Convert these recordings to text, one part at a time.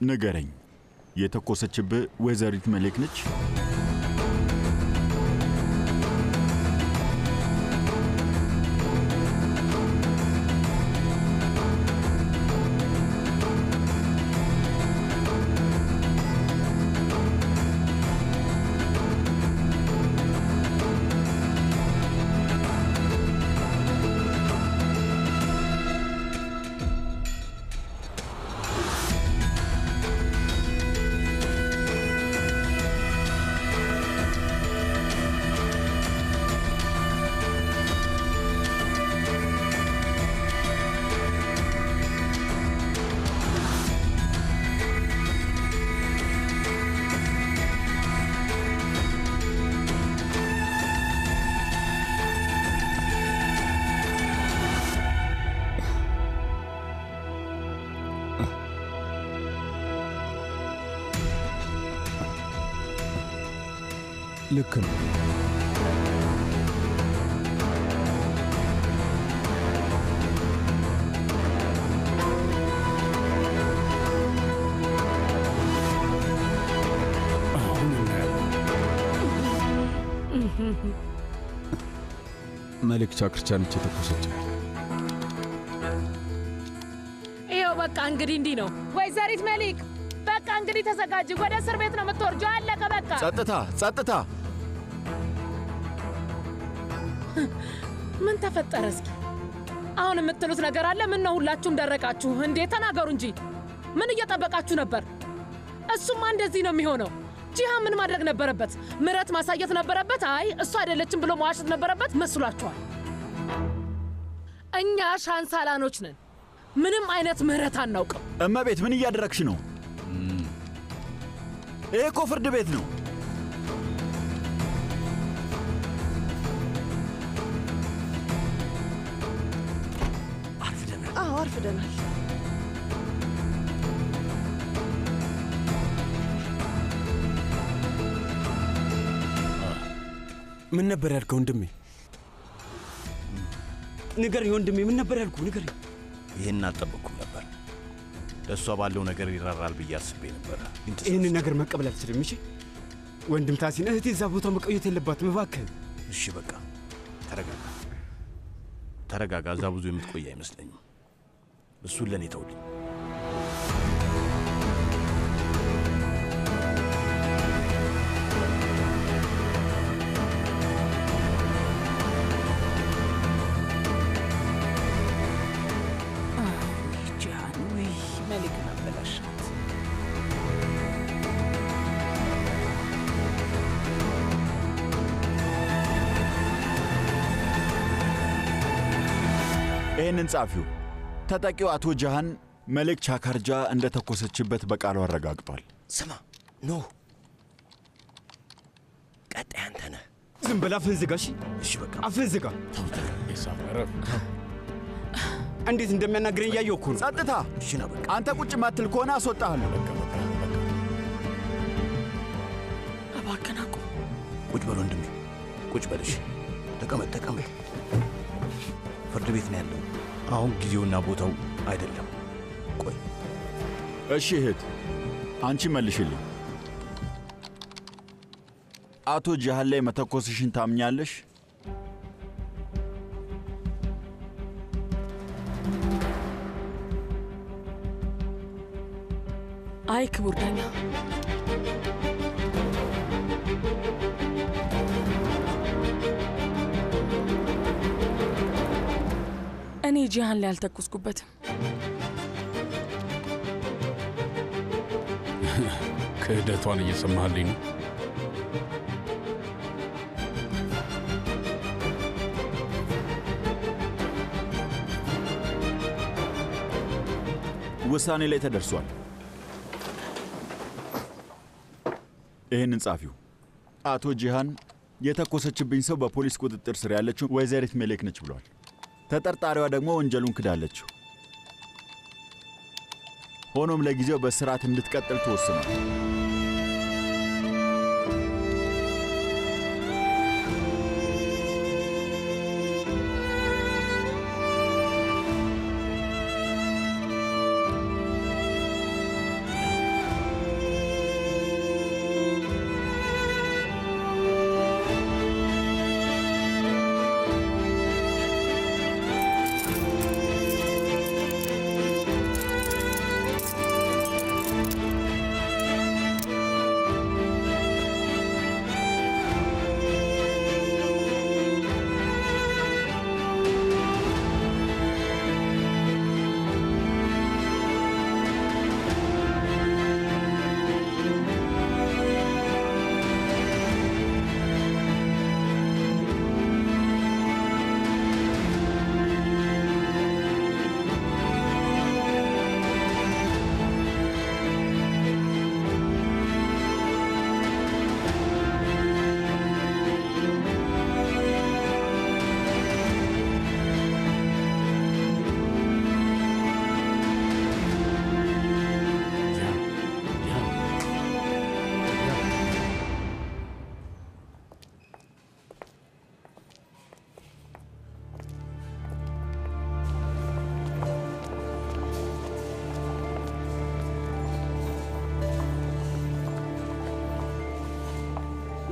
ንገረኝ፣ የተኮሰችብህ ወይዘሪት መሌክ ነች? ልክ ነው። መሌክ ቻክርቻ ነች የተኮሰችው። ይኸው በቃ እንግዲህ እንዲህ ነው ወይዘሪት መሌክ። በቃ እንግዲህ ተዘጋጅ፣ ወደ እስር ቤት ነው የምትወርጂው። አለቀ በቃ። ጸጥታ ጸጥታ! ምን ተፈጠረ? እስኪ አሁን የምትሉት ነገር አለ? ምን ነው ሁላችሁም ደረቃችሁ እንዴ? ተናገሩ እንጂ ምን እየጠበቃችሁ ነበር? እሱማ እንደዚህ ነው የሚሆነው። ጂሃን ምን ማድረግ ነበረበት? ምሕረት ማሳየት ነበረበት። አይ እሱ አይደለችም ብሎ መዋሸት ነበረበት መስሏችኋል? እኛ ሻንሳላኖች ነን። ምንም አይነት ምሕረት አናውቅም። እመቤት ምን እያደረግሽ ነው? ይሄ እኮ ፍርድ ቤት ነው። አርፍደናል። አዎ አርፍደናል። ምን ነበር ያልከው ወንድሜ? ንገረኝ ወንድሜ፣ ምን ነበር ያልከው? ንገረኝ። ይህን አልጠበቅኩም ነበር። ለእሷ ባለው ነገር ይራራል ብዬ አስቤ ነበረ። ይህንን ነገር መቀበል አልችልም። እሺ ወንድም ታሲን፣ እህቴ እዛ ቦታ መቆየት የለባትም እባክህ። እሺ በቃ ተረጋጋ፣ ተረጋጋ። እዛ ብዙ የምትቆይ አይመስለኝም። እሱን ለእኔ ተውልኝ። ይህንን ጻፊው። ተጠቂው አቶ ጃሃን መሌክ ቻካርጃ እንደተኮሰችበት በቃሉ አረጋግጧል። ስማ ኖ፣ ቀጣይ አንተ ነህ። ዝም በል አፍህን ዝጋ። እሺ በቃ አፍህን ዝጋ። እንዴት እንደሚያናግረኝ እያየሁ እኮ ነው። ጸጥታ! እሺ ነው በቃ። አንተ ቁጭ ማትል ከሆነ አስወጣሃለሁ። እባክህን አቁም። ቁጭ በል ወንድሜ፣ ቁጭ በል። እሺ ተቀመጥ፣ ተቀመጥ። ፍርድ ቤት ነው ያለው። አሁን ጊዜውና ቦታው አይደለም። ቆይ እሺ እህት፣ አንቺ መልሽልኝ። አቶ ጃሃን ላይ መተኮስሽን ታምኛለሽ? አይ ክቡር ዳኛ፣ እኔ ጂሃን ላይ አልተኮስኩበትም። ክህደቷን እየሰማህልኝ ነው? ውሳኔ ላይ ተደርሷል። ይህንን ጻፊው። አቶ ጂሃን የተኮሰችብኝ ሰው በፖሊስ ቁጥጥር ስር ያለችው ወይዘሪት መሌክ ነች ብሏል። ተጠርጣሪዋ ደግሞ ወንጀሉን ክዳለችው። ሆኖም ለጊዜው በስርዓት እንድትቀጥል ተወስኗል።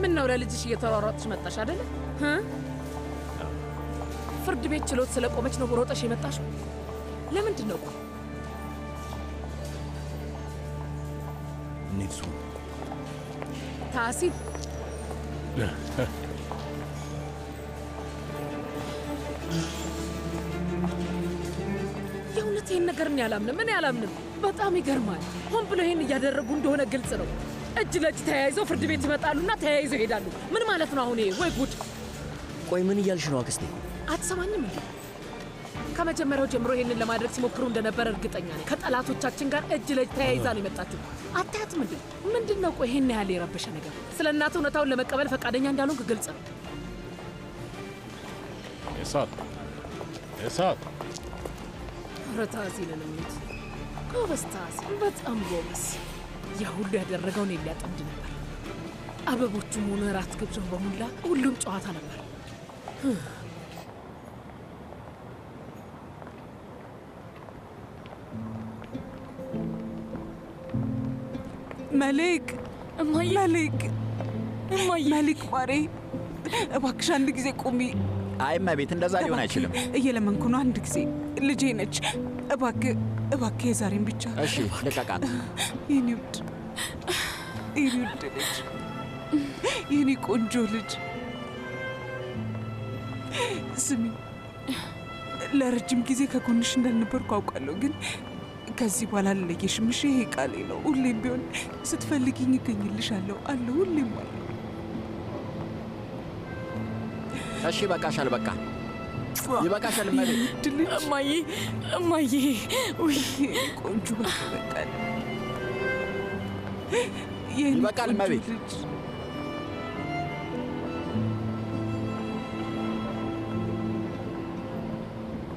ምን ነው ለልጅሽ እየተሯሯጥሽ መጣሽ አይደል? ፍርድ ቤት ችሎት ስለቆመች ነው ሮጠሽ የመጣሽው? ለምንድን ነው? ኒልሱ ታሲን የእውነት ይህን ነገር እኔ አላምንም። በጣም ይገርማል። ሆን ብሎ ይህን እያደረጉ እንደሆነ ግልጽ ነው። እጅ ለእጅ ተያይዘው ፍርድ ቤት ይመጣሉና ተያይዘው ይሄዳሉ። ምን ማለት ነው አሁን ይሄ? ወይ ጉድ! ቆይ ምን እያልሽ ነው አክስቴ? አትሰማኝም እንዴ? ከመጀመሪያው ጀምሮ ይህንን ለማድረግ ሲሞክሩ እንደነበረ እርግጠኛ ነኝ። ከጠላቶቻችን ጋር እጅ ለእጅ ተያይዛ ነው የመጣችው። አታያትም እንዴ? ምንድን ነው ቆይ ይህን ያህል የረበሸ ነገር? ስለ እናት እውነታውን ለመቀበል ፈቃደኛ እንዳልሆንክ ግልጽ ነው። እሳት ረታዚንን እሚት ጎበዝ ታዚን፣ በጣም ጎበዝ። ያ ሁሉ ያደረገው እኔን ሊያጠምድ ነበር። አበቦቹም ሆነ እራት ግብዣው በሙላ ሁሉም ጨዋታ ነበር። መሊክ እማዬ፣ መሊክ እማዬ፣ መሊክ ማሬ እባክሽ አንድ ጊዜ ቁሚ። አይ እመቤት፣ እንደዛ ሊሆን አይችልም። እየለመንኩ ነው። አንድ ጊዜ ልጄ ነች። እባክህ የዛሬን ብቻ። እሺ ልቀቃት። የኔ ውድ ልጅ፣ የኔ ቆንጆ ልጅ፣ ስሚ፣ ለረጅም ጊዜ ከጎንሽ እንዳልነበርኩ አውቃለሁ፣ ግን ከዚህ በኋላ ልለየሽም። እሺ? ይሄ ቃሌ ነው። ሁሌም ቢሆን ስትፈልጊኝ እገኝልሻለሁ። አለሁ፣ ሁሌም አለሁ። እሺ በቃሻል፣ በቃ ይበቃሻል። እመቤት፣ እማዬ፣ ውይ ቆንጆ፣ በቃ ይበቃል እመቤት።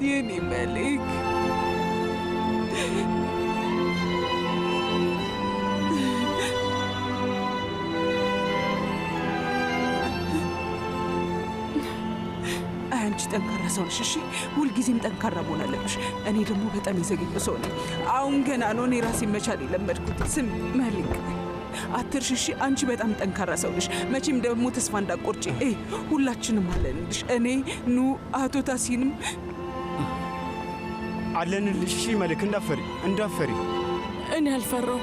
የኔ መሊክ፣ አንቺ ጠንካራ ሰው ነሽ። እሺ? ሁልጊዜም ጠንካራ መሆን አለብሽ። እኔ ደግሞ በጣም የዘገየሁ ሰው ነኝ። አሁን ገና ነው እኔ ራሴን መቻል የለመድኩት። ስም መሊክ፣ አትርሽ። እሺ? አንቺ በጣም ጠንካራ ሰው ነሽ። መቼም ደግሞ ተስፋ እንዳትቆርጪ። ሁላችንም አለንልሽ። እኔ፣ ኑ፣ አቶ ታሲንም አለንልሽ። እሺ መሊክ፣ እንዳፈሪ። እኔ አልፈራው።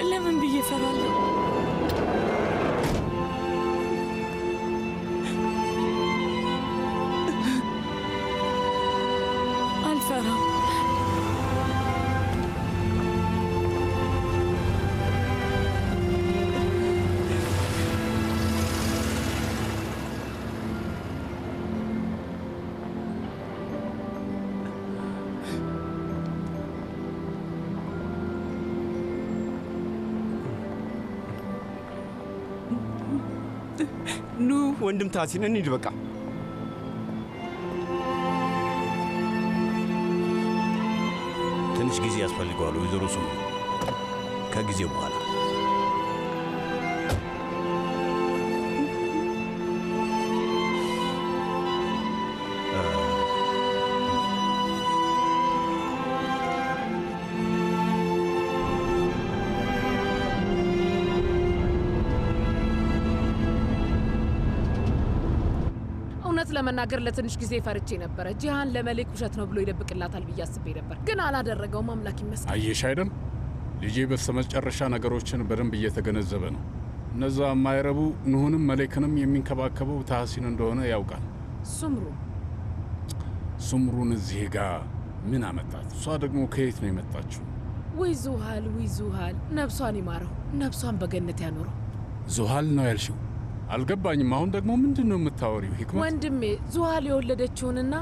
ለምን ብዬ እፈራለሁ? አልፈራም። ኑ ወንድም ታሲን እንሂድ በቃ። ትንሽ ጊዜ ያስፈልገዋል ወይዘሮ ሱሙ። ከጊዜ በኋላ እውነት ለመናገር ለትንሽ ጊዜ ፈርቼ ነበረ። ጂሃን ለመሊክ ውሸት ነው ብሎ ይደብቅላታል ብዬ አስቤ ነበር፣ ግን አላደረገውም። አምላክ ይመስገን። አየሽ አይደል? ልጄ በስተመጨረሻ ነገሮችን በደንብ እየተገነዘበ ነው። እነዛ የማይረቡ ኑሁንም መሌክንም የሚንከባከበው ታህሲን እንደሆነ ያውቃል። ሱምሩን እዚህ ጋር ምን አመጣት? እሷ ደግሞ ከየት ነው የመጣችው? ውይ ዙሃል፣ ነፍሷን ይማረው፣ ነፍሷን በገነት ያኖረው። ዙሃል ነው ያልሽው? አልገባኝም። አሁን ደግሞ ምንድን ነው የምታወሪው ሂክመት? ወንድሜ ዙሃል የወለደችውንና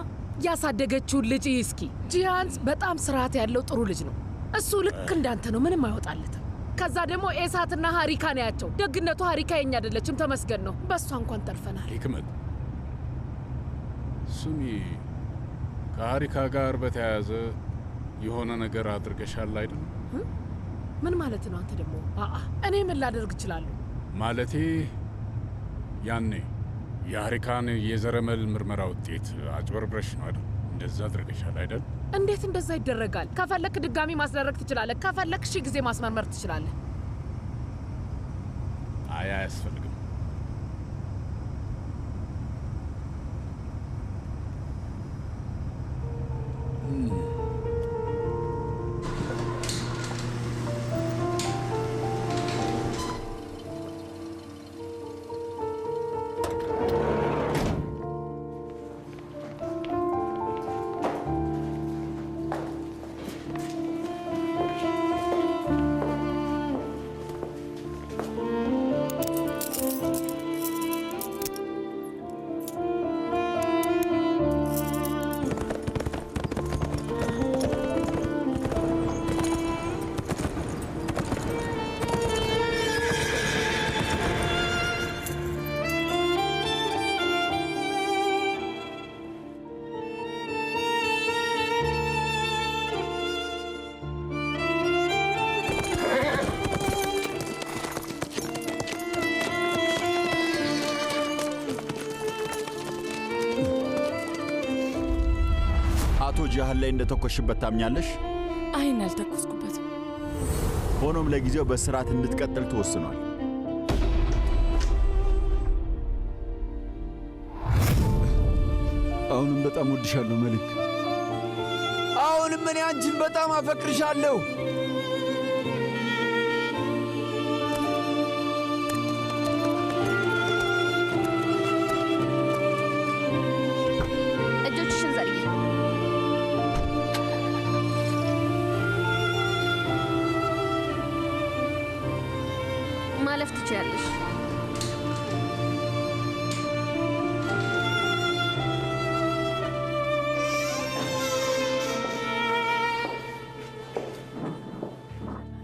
ያሳደገችውን ልጅ እስኪ። ጂሃን በጣም ስርዓት ያለው ጥሩ ልጅ ነው። እሱ ልክ እንዳንተ ነው፣ ምንም አይወጣለትም። ከዛ ደግሞ ኤሳትና ሀሪካ ነው ያቸው። ደግነቱ ሀሪካ የኛ አይደለችም፣ ተመስገን ነው። በእሷ እንኳን ተርፈናል። ሂክመት ስሚ፣ ከሀሪካ ጋር በተያያዘ የሆነ ነገር አድርገሻል አይደል? ምን ማለት ነው አንተ ደግሞ? እኔ ምን ላደርግ እችላለሁ? ማለቴ ያኔ የሀሪካን የዘረመል ምርመራ ውጤት አጭበርብረሽ ነው አይደል? እንደዛ አድርገሻል አይደል? እንዴት እንደዛ ይደረጋል? ከፈለክ ድጋሚ ማስደረግ ትችላለህ። ከፈለክ ሺህ ጊዜ ማስመርመር ትችላለህ። አያስፈልግም። አቶ ጂሃን ላይ እንደተኮሽበት ታምኛለሽ? አይን አልተኮስኩበትም። ሆኖም ለጊዜው በስርዓት እንድትቀጥል ተወስኗል። አሁንም በጣም ወድሻለሁ መሊክ። አሁንም እኔ አንቺን በጣም አፈቅርሻለሁ። እጆችሽን ዘርጊ። ማለፍ ትችያለሽ።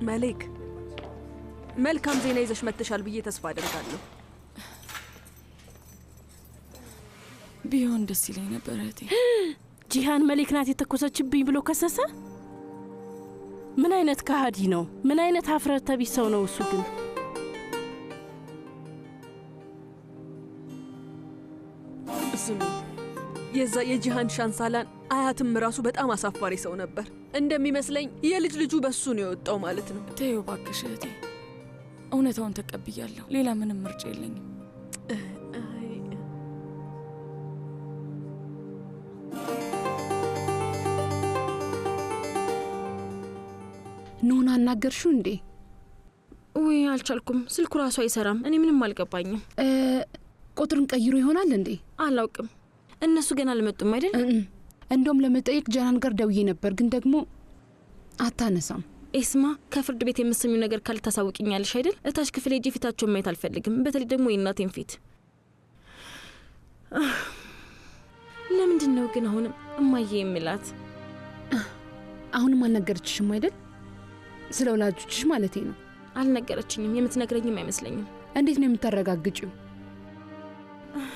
መሌክ፣ መልካም ዜና ይዘሽ መጥተሻል ብዬ ተስፋ አደርጋለሁ። ቢሆን ደስ ይለኝ ነበር እህቴ። ጂሃን መሌክ ናት የተኮሰችብኝ ብሎ ከሰሰ? ምን አይነት ከሃዲ ነው? ምን አይነት ሀፍረተ ቢስ ሰው ነው እሱ ግን። ስሚ፣ የዛ የጂሃን ሻንሳላን አያትም ራሱ በጣም አሳፋሪ ሰው ነበር። እንደሚመስለኝ የልጅ ልጁ በሱ ነው የወጣው ማለት ነው። ተይው እባክሽ እህቴ፣ እውነታውን ተቀብያለሁ። ሌላ ምንም ምርጫ የለኝም። ኑን አናገርሽው እንዴ? ውይ አልቻልኩም። ስልኩ ራሱ አይሰራም። እኔ ምንም አልገባኝም። ቁጥርን ቀይሮ ይሆናል እንዴ? አላውቅም። እነሱ ገና አልመጡም አይደል? እንደውም ለመጠየቅ ጀናን ጋር ደውዬ ነበር፣ ግን ደግሞ አታነሳም። ኤስማ፣ ከፍርድ ቤት የምትሰሚው ነገር ካለ ታሳውቂኛለሽ አይደል? እታች ክፍል ሄጄ ፊታቸውን ማየት አልፈልግም። በተለይ ደግሞ የእናቴን ፊት። ለምንድን ነው ግን አሁንም እማዬ የሚላት? አሁንም አልነገረችሽም አይደል? ስለ ወላጆችሽ ማለቴ ነው። አልነገረችኝም። የምትነግረኝም አይመስለኝም። እንዴት ነው የምታረጋግጪው?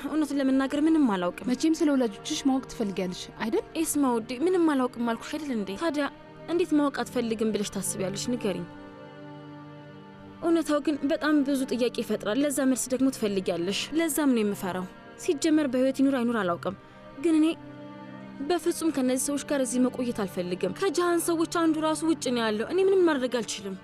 እውነቱን ለመናገር ምንም አላውቅም። መቼም ስለ ወላጆችሽ ማወቅ ትፈልጊያለሽ አይደል? ኤስማ ውዴ፣ ምንም አላውቅም አልኩሽ አይደል እንዴ? ታዲያ እንዴት ማወቅ አትፈልግም ብለሽ ታስቢያለሽ? ንገሪኝ። እውነታው ግን በጣም ብዙ ጥያቄ ይፈጥራል። ለዛ መልስ ደግሞ ትፈልጊያለሽ። ለዛም ነው የምፈራው። ሲጀመር በህይወት ይኑር አይኑር አላውቅም፣ ግን እኔ በፍጹም ከነዚህ ሰዎች ጋር እዚህ መቆየት አልፈልግም። ከጃሃን ሰዎች አንዱ ራሱ ውጭ ነው ያለው። እኔ ምንም ማድረግ አልችልም።